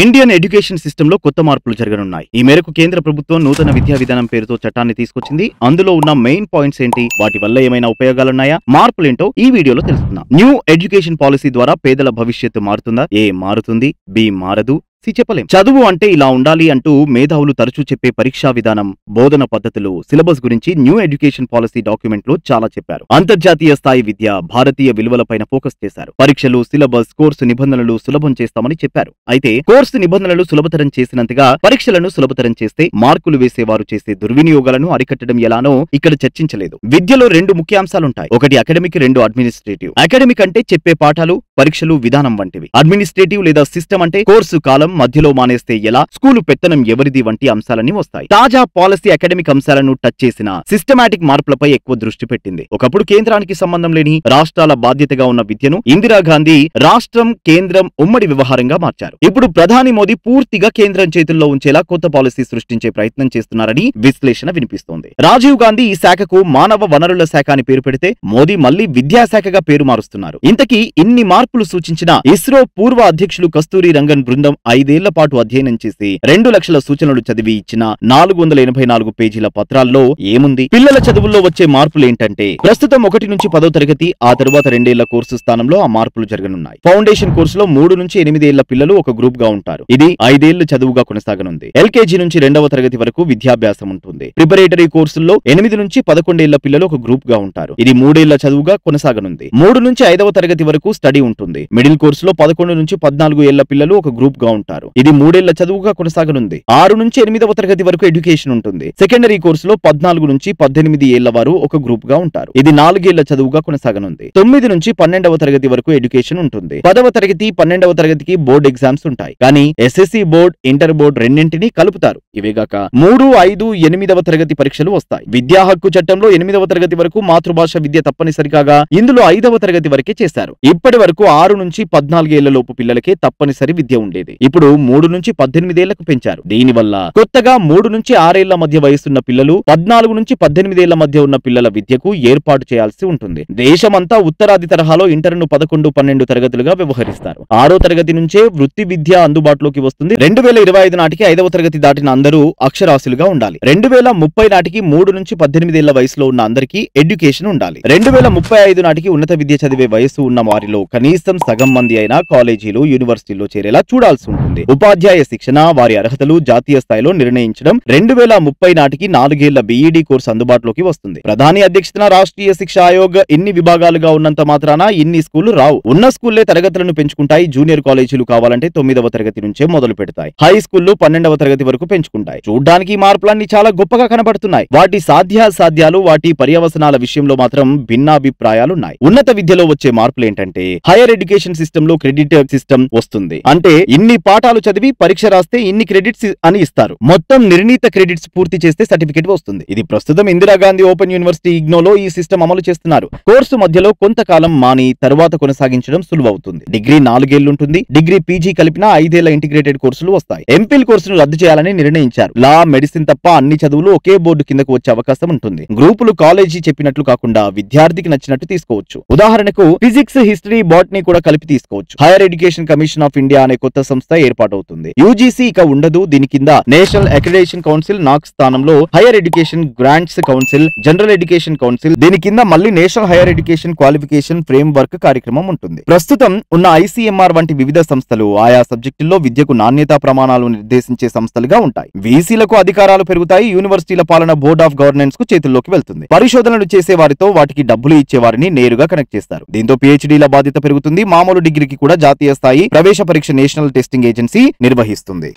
Indian education system లో కొత్త మార్పులు జరగనున్నాయి. ఈ మేరకు కేంద్ర ప్రభుత్వం నూతన విద్యా విధానం పేరుతో చట్టాన్ని తీసుకొచ్చింది. అందులో ఉన్న మెయిన్ పాయింట్స్ ఏంటి, వాటి వల్ల ఏమైనా ఉపయోగాలున్నాయా, మార్పులేంటో ఈ వీడియోలో తెలుసుకుందాం. న్యూ ఎడ్యుకేషన్ పాలసీ ద్వారా పేదల భవిష్యత్తు మారుతుందా? ఏ మారుతుంది, బి మారదు, చెప్పలేం. చదువు అంటే ఇలా ఉండాలి అంటూ మేధావులు తరచూ చెప్పే పరీక్షా విధానం, బోధన పద్ధతులు, సిలబస్ గురించి న్యూ ఎడ్యుకేషన్ పాలసీ డాక్యుమెంట్ లో చాలా చెప్పారు. అంతర్జాతీయ స్థాయి విద్య, భారతీయ విలువలపైన ఫోకస్ చేశారు. పరీక్షలు, సిలబస్, కోర్సు నిబంధనలు సులభం చేస్తామని చెప్పారు. అయితే కోర్సు నిబంధనలు సులభతరం చేసినంతగా పరీక్షలను సులభతరం చేస్తే మార్కులు వేసేవారు చేసే దుర్వినియోగాలను అరికట్టడం ఎలానో ఇక్కడ చర్చించలేదు. విద్యలో రెండు ముఖ్యాంశాలుంటాయి. ఒకటి అకాడమిక్, రెండు అడ్మినిస్ట్రేటివ్. అకాడమిక్ అంటే చెప్పే పాఠాలు, పరీక్షలు, విధానం వంటివి. అడ్మినిస్ట్రేటివ్ లేదా సిస్టమ్ అంటే కోర్సు కాలం, మధ్యలో మానేస్తే ఎలా, స్కూలు పెత్తనం ఎవరిది వంటి అంశాలన్నీ వస్తాయి. తాజా పాలసీ అకాడమిక్ అంశాలను టచ్ చేసిన సిస్టమాటిక్ మార్పులపై ఎక్కువ దృష్టి పెట్టింది. ఒకప్పుడు కేంద్రానికి సంబంధం లేని రాష్ట్రాల బాధ్యతగా ఉన్న విద్యను ఇందిరాగాంధీ రాష్ట్రం, కేంద్రం ఉమ్మడి వ్యవహారంగా మార్చారు. ఇప్పుడు ప్రధాని మోదీ పూర్తిగా కేంద్రం చేతుల్లో ఉంచేలా కొత్త పాలసీ సృష్టించే ప్రయత్నం చేస్తున్నారని విశ్లేషణ వినిపిస్తోంది. రాజీవ్ గాంధీ ఈ శాఖకు మానవ వనరుల శాఖ అని పేరు పెడితే మోదీ మళ్లీ విద్యాశాఖగా పేరు మారుస్తున్నారు. ఇంతకీ ఇన్ని మార్పులు సూచించిన ఇస్రో పూర్వ అధ్యక్షులు కస్తూరి రంగన్ బృందం 5 ఏళ్ల పాటు అధ్యయనం చేసి 2 లక్షల సూచనలు చదివి ఇచ్చిన 484 పేజీల పత్రాల్లో ఏముంది? పిల్లల చదువుల్లో వచ్చే మార్పులేంటంటే, ప్రస్తుతం 1 నుంచి 10వ తరగతి, ఆ తరువాత 2 ఏళ్ల కోర్సు స్థానంలో ఆ మార్పులు జరగనున్నాయి. ఫౌండేషన్ కోర్సులో 3 నుంచి 8 ఏళ్ల పిల్లలు ఒక గ్రూప్ గా ఉంటారు. ఇది 5 ఏళ్లు చదువుగా కొనసాగనుంది. ఎల్కేజీ నుంచి 2వ తరగతి వరకు విద్యాభ్యాసం ఉంటుంది. ప్రిపరేటరీ కోర్సుల్లో 8 నుంచి 11 ఏళ్ల పిల్లలు ఒక గ్రూప్ గా ఉంటారు. ఇది 3 ఏళ్ల చదువుగా కొనసాగనుంది. 3 నుంచి 5వ తరగతి వరకు స్టడీ ఉంటుంది. మిడిల్ కోర్సులో 11 నుంచి 14 ఏళ్ల పిల్లలు ఒక గ్రూప్ గా ఉంటారు. ఇది 3 ఏళ్ల చదువుగా కొనసాగనుంది. 6 నుంచి 8వ తరగతి వరకు ఎడ్యుకేషన్ ఉంటుంది. సెకండరీ కోర్సులో 14 నుంచి 18 ఏళ్ల వారు ఒక గ్రూప్ గా ఉంటారు. ఇది 4 ఏళ్ల చదువుగా కొనసాగనుంది. 9 నుంచి 12వ తరగతి వరకు ఎడ్యుకేషన్ ఉంటుంది. 10వ తరగతి, 12వ తరగతికి బోర్డు ఎగ్జామ్స్ ఉంటాయి. కానీ ఎస్ఎస్సి బోర్డ్, ఇంటర్ బోర్డ్ రెండింటినీ కలుపుతారు. ఇవేగాక 3, 5, 8వ తరగతి పరీక్షలు వస్తాయి. విద్యా హక్కు చట్టంలో 8వ తరగతి వరకు మాతృభాష విద్య తప్పనిసరి కాగా ఇందులో 5వ తరగతి వరకే చేశారు. ఇప్పటి వరకు 6 నుంచి 14 ఏళ్ల లోపు పిల్లలకే తప్పనిసరి విద్య ఉండేది. ఇప్పుడు 3 నుంచి 18 ఏళ్లకు పెంచారు. దీనివల్ల కొత్తగా 3 నుంచి 6 ఏళ్ల మధ్య వయసున్న పిల్లలు, 14 నుంచి 18 ఏళ్ల మధ్య ఉన్న పిల్లల విద్యకు ఏర్పాటు చేయాల్సి ఉంటుంది. దేశమంతా ఉత్తరాది తరహాలో ఇంటర్ను 11, 12 తరగతులుగా వ్యవహరిస్తారు. 6వ తరగతి నుంచే వృత్తి విద్య అందుబాటులోకి వస్తుంది. 2025 నాటికి 5వ తరగతి దాటిన అందరూ అక్షరాస్యులుగా ఉండాలి. 2030 నాటికి 3 నుంచి 18 ఏళ్ల వయసులో ఉన్న అందరికీ ఎడ్యుకేషన్ ఉండాలి. 2035 నాటికి ఉన్నత విద్య చదివే వయసు ఉన్న వారిలో కనీసం సగం మంది అయినా కాలేజీలు, యూనివర్సిటీల్లో చేరేలా చూడాల్సి ఉంటుంది. ఉపాధ్యాయ శిక్షణ, వారి అర్హతలు జాతీయ స్థాయిలో నిర్ణయించడం. 2030 నాటికి 4 ఏళ్ల బీఈడీ కోర్సు అందుబాటులోకి వస్తుంది. ప్రధాని అధ్యక్షతన రాష్ట్రీయ శిక్షా ఆయోగ్ ఇన్ని విభాగాలుగా ఉన్నంత మాత్రాన ఇన్ని స్కూళ్లు రావు. ఉన్న స్కూళ్లే తరగతులను పెంచుకుంటాయి. జూనియర్ కాలేజీలు కావాలంటే 9వ తరగతి నుంచే మొదలు పెడతాయి. హై స్కూళ్లు 12వ తరగతి వరకు పెంచుకుంటాయి. చూడ్డానికి ఈ మార్పులన్నీ చాలా గొప్పగా కనబడుతున్నాయి. వాటి సాధ్యాసాధ్యాలు, వాటి పర్యవసనాల విషయంలో మాత్రం భిన్నాభిప్రాయాలున్నాయి. ఉన్నత విద్యలో వచ్చే మార్పులేంటంటే, హైయర్ ఎడ్యుకేషన్ సిస్టమ్ లో క్రెడిట్ సిస్టమ్ వస్తుంది. అంటే ఇన్ని పాఠాలు చదివి పరీక్ష రాస్తే ఇన్ని క్రెడిట్స్ అని ఇస్తారు. మొత్తం నిర్ణీత క్రెడిట్స్ పూర్తి చేస్తే సర్టిఫికెట్ వస్తుంది. ఇది ప్రస్తుతం ఇందిరాగాంధీ ఓపెన్ యూనివర్సిటీ ఇగ్నోలో ఈ సిస్టమ్ అమలు చేస్తున్నారు. కోర్సు మధ్యలో కొంతకాలం మాని తరువాత కొనసాగించడం సులువవుతుంది. డిగ్రీ 4 ఏళ్లు ఉంటుంది. డిగ్రీ, పీజీ కలిపిన 5 ఏళ్ల ఇంటిగ్రేటెడ్ కోర్సులు వస్తాయి. ఎంఫిల్ కోర్సును రద్దు చేయాలని నిర్ణయించారు. లా, మెడిసిన్ తప్ప అన్ని చదువులు ఒకే బోర్డు కిందకు వచ్చే అవకాశం ఉంటుంది. గ్రూపులు కాలేజీ చెప్పినట్లు కాకుండా విద్యార్థికి నచ్చినట్టు తీసుకోవచ్చు. ఉదాహరణకు ఫిజిక్స్, హిస్టరీ, బాటనీ కూడా కలిపి తీసుకోవచ్చు. Higher education commission of India అనే కొత్త సంస్థ ఏర్పాటవుతుంది. యూజీసీ ఇక ఉండదు. దీని కింద నేషనల్ అక్రిడిటేషన్ కౌన్సిల్, నాక్ స్థానంలో higher education grants council, general education council, దీని కింద మళ్ళీ national higher education qualification frame work కార్యక్రమం ఉంటుంది. ప్రస్తుతం ఉన్న ఐసీఎంఆర్ వంటి వివిధ సంస్థలు ఆయా సబ్జెక్టుల్లో విద్యకు నాణ్యతా ప్రమాణాలు నిర్దేశించే సంస్థలుగా ఉంటాయి. వీసీలకు అధికారాలు పెరుగుతాయి. యూనివర్సిటీల పాలన బోర్డ్ ఆఫ్ గవర్నెన్స్ కు చేతుల్లోకి వెళ్తుంది. పరిశోధనలు చేసే వారితో వాటికి డబ్బులు ఇచ్చే వారిని నేరుగా కనెక్ట్ చేస్తారు. దీంతో పీహెచ్డీల బాధ్యత పెరుగుతుంది. మామూలు డిగ్రీకి కూడా జాతీయ స్థాయి ప్రవేశ పరీక్ష నేషనల్ టెస్టింగ్ ఏజెన్సీ నిర్వహిస్తుంది.